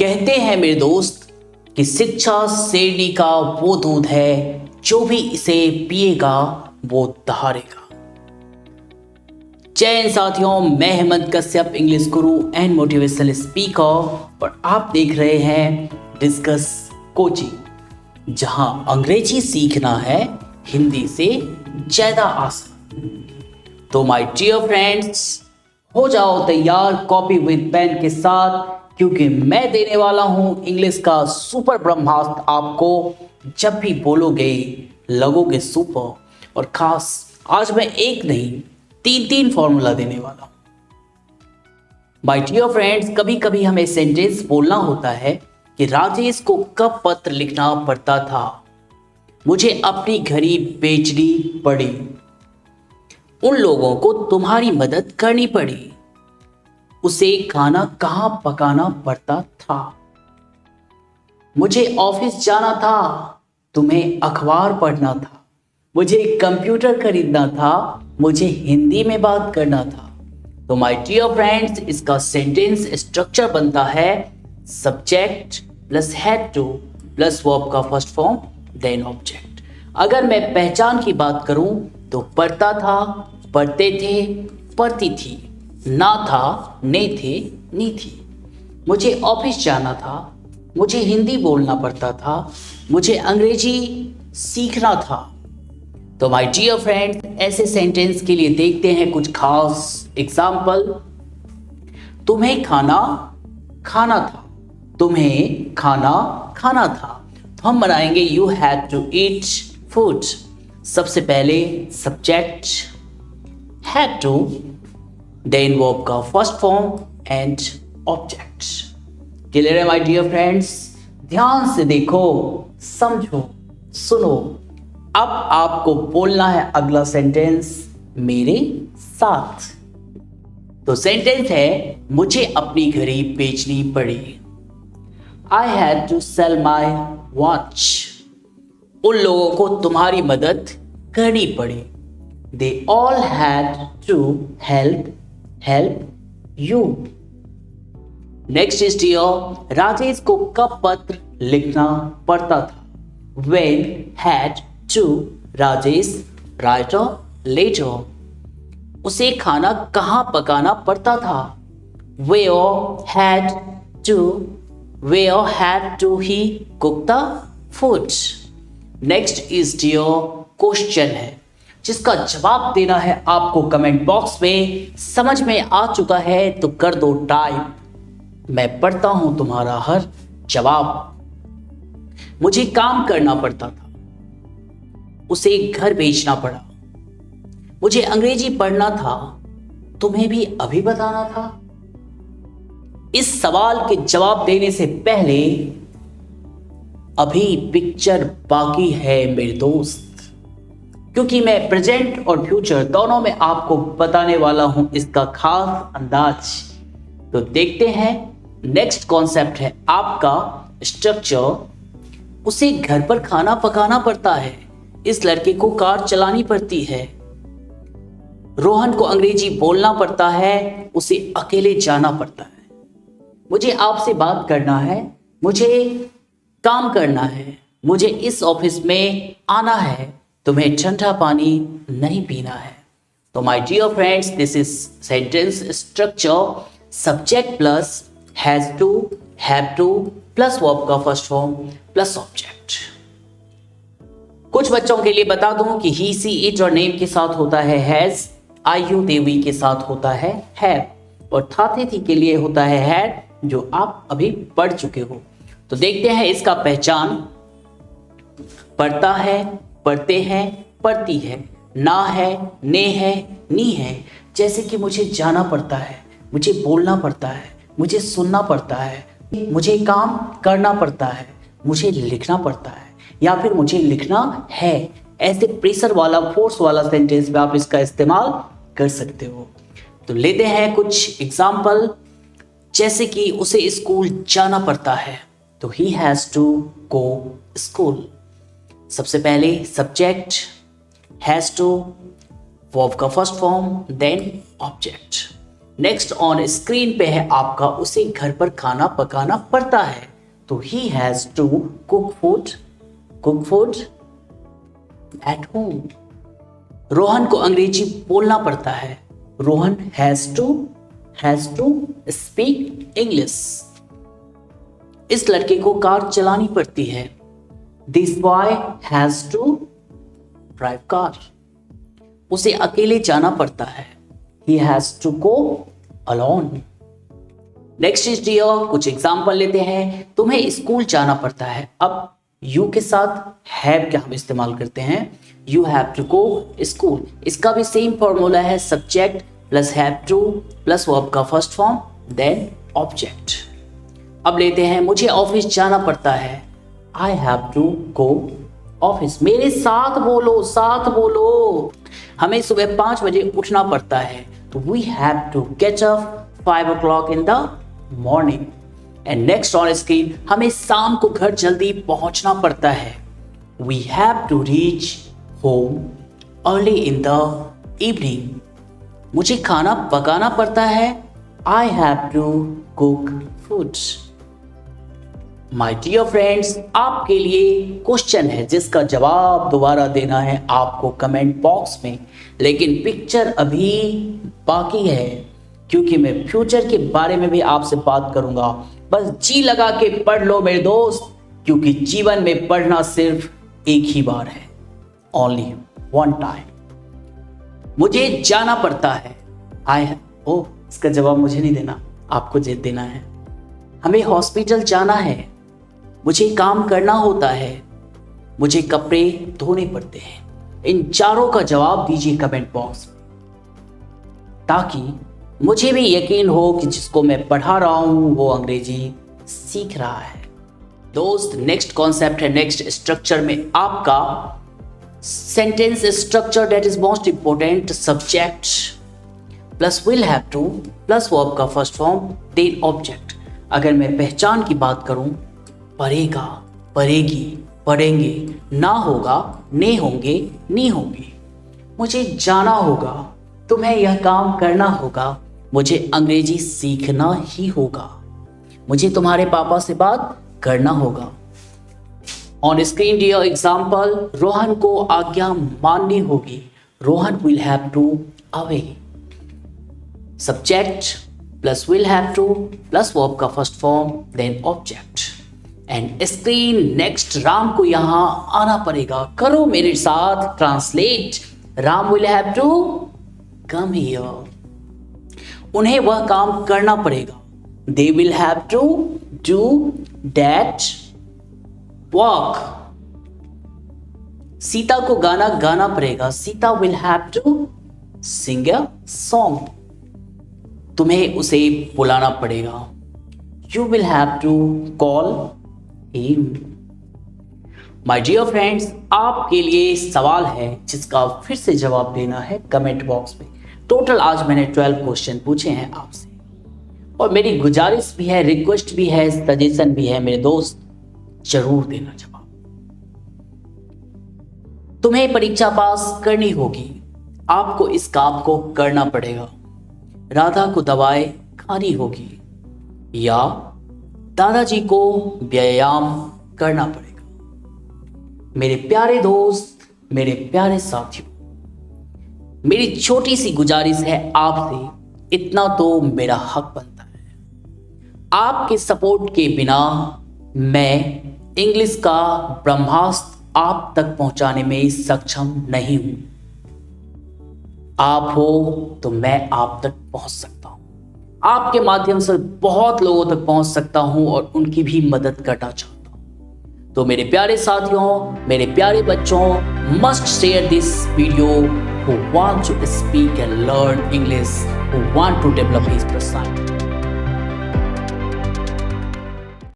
कहते हैं मेरे दोस्त कि शिक्षा शेरनी का वो दूध है जो भी इसे पिएगा वो दहाड़ेगा। जय हिंद साथियों, मैं Hemant Kashyap, English Guru and motivational speaker, और आप देख रहे हैं डिस्कस कोचिंग, जहां अंग्रेजी सीखना है हिंदी से ज्यादा आसान। तो माय डियर फ्रेंड्स, हो जाओ तैयार कॉपी विद पेन के साथ, क्योंकि मैं देने वाला हूं इंग्लिश का सुपर ब्रह्मास्त्र आपको। जब भी बोलोगे लगोगे सुपर। और खास आज मैं एक नहीं तीन फॉर्मूला देने वाला हूं। माय डियर फ्रेंड्स, कभी कभी हमें सेंटेंस बोलना होता है कि राजेश को कब पत्र लिखना पड़ता था, मुझे अपनी घड़ी बेचनी पड़ी, उन लोगों को तुम्हारी मदद करनी पड़ी, उसे खाना कहां पकाना पड़ता था, मुझे ऑफिस जाना था, तुम्हें अखबार पढ़ना था, मुझे कंप्यूटर खरीदना था, मुझे हिंदी में बात करना था। तो माय डियर फ्रेंड्स, इसका सेंटेंस स्ट्रक्चर बनता है subject plus had to plus verb का फर्स्ट फॉर्म देन ऑब्जेक्ट। अगर मैं पहचान की बात करूं तो पढ़ता था, पढ़ते थे, पढ़ती थी, ना था, ने थे, नी थी, मुझे ऑफिस जाना था, मुझे हिंदी बोलना पड़ता था, मुझे अंग्रेजी सीखना था। तो माय डियर फ्रेंड्स, ऐसे सेंटेंस के लिए देखते हैं कुछ खास एग्जाम्पल। तुम्हें खाना खाना था, तुम्हें खाना खाना था, तो हम बनाएंगे you had to eat food. सबसे पहले subject had to, then verb का first form and object. Clear है माय डियर फ्रेंड्स? ध्यान से देखो, समझो, सुनो। अब आपको बोलना है अगला सेंटेंस मेरे साथ। तो सेंटेंस है मुझे अपनी घड़ी बेचनी पड़ी। I had to sell my watch. उन लोगों को तुम्हारी मदद करनी पड़ी। They all had to help you। Next is dear, Rajesh को कब पत्र लिखना पड़ता था। When had to Rajesh write a letter। उसे खाना कहां पकाना पड़ता था। Where had to he cook the food। Next is dear, question है जिसका जवाब देना है आपको कमेंट बॉक्स में। समझ में आ चुका है तो कर दो टाइप। मैं पढ़ता हूं तुम्हारा हर जवाब। मुझे काम करना पड़ता था, उसे घर भेजना पड़ा, मुझे अंग्रेजी पढ़ना था, तुम्हें भी अभी बताना था। इस सवाल के जवाब देने से पहले अभी पिक्चर बाकी है मेरे दोस्त, क्योंकि मैं प्रेजेंट और फ्यूचर दोनों में आपको बताने वाला हूं इसका खास अंदाज। तो देखते हैं। नेक्स्ट कॉन्सेप्ट है आपका स्ट्रक्चर। उसे घर पर खाना पकाना पड़ता है, इस लड़के को कार चलानी पड़ती है, रोहन को अंग्रेजी बोलना पड़ता है, उसे अकेले जाना पड़ता है, मुझे आपसे बात करना है, मुझे काम करना है, मुझे इस ऑफिस में आना है, तुम्हें ठंडा पानी नहीं पीना है। तो my dear friends, this is sentence structure. Subject plus has to, have to plus verb का फर्स्ट फॉर्म प्लस ऑब्जेक्ट। कुछ बच्चों के लिए बता दूं कि ही, सी, इट और नेम के साथ होता है has, I, you, they, we के साथ होता है हैव, और था, थे, थी के लिए होता है हैड, जो आप अभी पढ़ चुके हो। तो देखते हैं इसका पहचान। पढ़ता है, पढ़ते हैं, पढ़ती है, ना है, ने है, नी है। जैसे कि मुझे जाना पड़ता है, मुझे बोलना पड़ता है, मुझे सुनना पड़ता है, मुझे काम करना पड़ता है, मुझे लिखना पड़ता है, या फिर मुझे लिखना है। ऐसे प्रेशर वाला, फोर्स वाला सेंटेंस में आप इसका इस्तेमाल कर सकते हो। तो लेते हैं कुछ एग्जाम्पल। जैसे कि उसे स्कूल जाना पड़ता है, तो he has to go school. सबसे पहले सब्जेक्ट हैज टू, वर्ब का first form then object. Next on screen पे है आपका, उसे घर पर खाना पकाना पड़ता है, तो he has to cook food at home. Rohan को अंग्रेजी बोलना पड़ता है, Rohan has to speak English. इस लड़के को कार चलानी पड़ती है, this boy has to drive car. उसे अकेले जाना पड़ता है, he has to go alone। Next is dear, कुछ एग्जाम्पल लेते हैं। तुम्हें स्कूल जाना पड़ता है, अब यू के साथ हैव क्या हम इस्तेमाल करते हैं, you have to go school. इसका भी सेम फॉर्मूला है, subject plus have to plus verb का फर्स्ट फॉर्म देन ऑब्जेक्ट। अब लेते हैं, मुझे ऑफिस जाना पड़ता है, I have to go office. मेरे साथ बोलो। हमें सुबह 5 बजे उठना पड़ता है, तो we have to get up 5 o'clock in the morning। And next on screen, हमें शाम को घर जल्दी पहुंचना पड़ता है, we have to reach home early in the evening. मुझे खाना पकाना पड़ता है, I have to cook food. My dear friends, आपके लिए क्वेश्चन है जिसका जवाब दोबारा देना है आपको कमेंट बॉक्स में, लेकिन पिक्चर अभी बाकी है क्योंकि मैं फ्यूचर के बारे में भी आपसे बात करूंगा। बस जी लगा के पढ़ लो मेरे दोस्त, क्योंकि जीवन में पढ़ना सिर्फ एक ही बार है, ओनली वन टाइम। मुझे जाना पड़ता है, इसका जवाब मुझे नहीं देना, आपको देना है। हमें हॉस्पिटल जाना है, मुझे काम करना होता है, मुझे कपड़े धोने पड़ते हैं। इन चारों का जवाब दीजिए कमेंट बॉक्स में, ताकि मुझे भी यकीन हो कि जिसको मैं पढ़ा रहा हूं वो अंग्रेजी सीख रहा है। दोस्त, नेक्स्ट कॉन्सेप्ट है, नेक्स्ट स्ट्रक्चर में आपका sentence structure, that is most important. Subject plus will have to plus verb का फर्स्ट फॉर्म देन ऑब्जेक्ट। अगर मैं पहचान की बात करूं, पढ़ेगा, पढ़ेगी, पढ़ेंगे, ना होगा, ने होंगे, नी होंगी। मुझे जाना होगा, तुम्हें यह काम करना होगा, मुझे अंग्रेजी सीखना ही होगा, मुझे तुम्हारे पापा से बात करना होगा। On screen dear example, Rohan को आज्ञा माननी होगी, Rohan will have to obey. Subject plus will have to plus verb का first form then object. And screen next, Ram को यहां आना पड़ेगा, करो मेरे साथ translate. Ram will have to come here. उन्हें वह काम करना पड़ेगा, they will have to do that work. Sita को गाना गाना पड़ेगा, Sita will have to Singh a song. तुम्हें उसे बुलाना पड़ेगा, you will have to call him. My dear friends, आपके लिए सवाल है जिसका फिर से जवाब देना है कमेंट बॉक्स में। टोटल आज मैंने 12 क्वेश्चन पूछे हैं आपसे, और मेरी गुजारिश भी है, रिक्वेस्ट भी है, सजेशन भी है मेरे दोस्त, जरूर देना जवाब। तुम्हें परीक्षा पास करनी होगी, आपको इस काम को करना पड़ेगा। राधा को दवाएं खानी होगी, या दादाजी को व्यायाम करना पड़ेगा। मेरे प्यारे दोस्त, मेरे प्यारे साथियों, मेरी छोटी सी गुजारिश है आपसे, इतना तो मेरा हक बनता है। आपके सपोर्ट के बिना मैं इंग्लिश का ब्रह्मास्त्र आप तक पहुंचाने में सक्षम नहीं हूं। आप हो तो मैं आप तक पहुंच सकता हूं, आपके माध्यम से बहुत लोगों तक पहुंच सकता हूं और उनकी भी मदद करना चाहता हूं। तो मेरे प्यारे साथियों, मेरे प्यारे बच्चों, must share this video who want to speak and learn English, who want to develop his personality.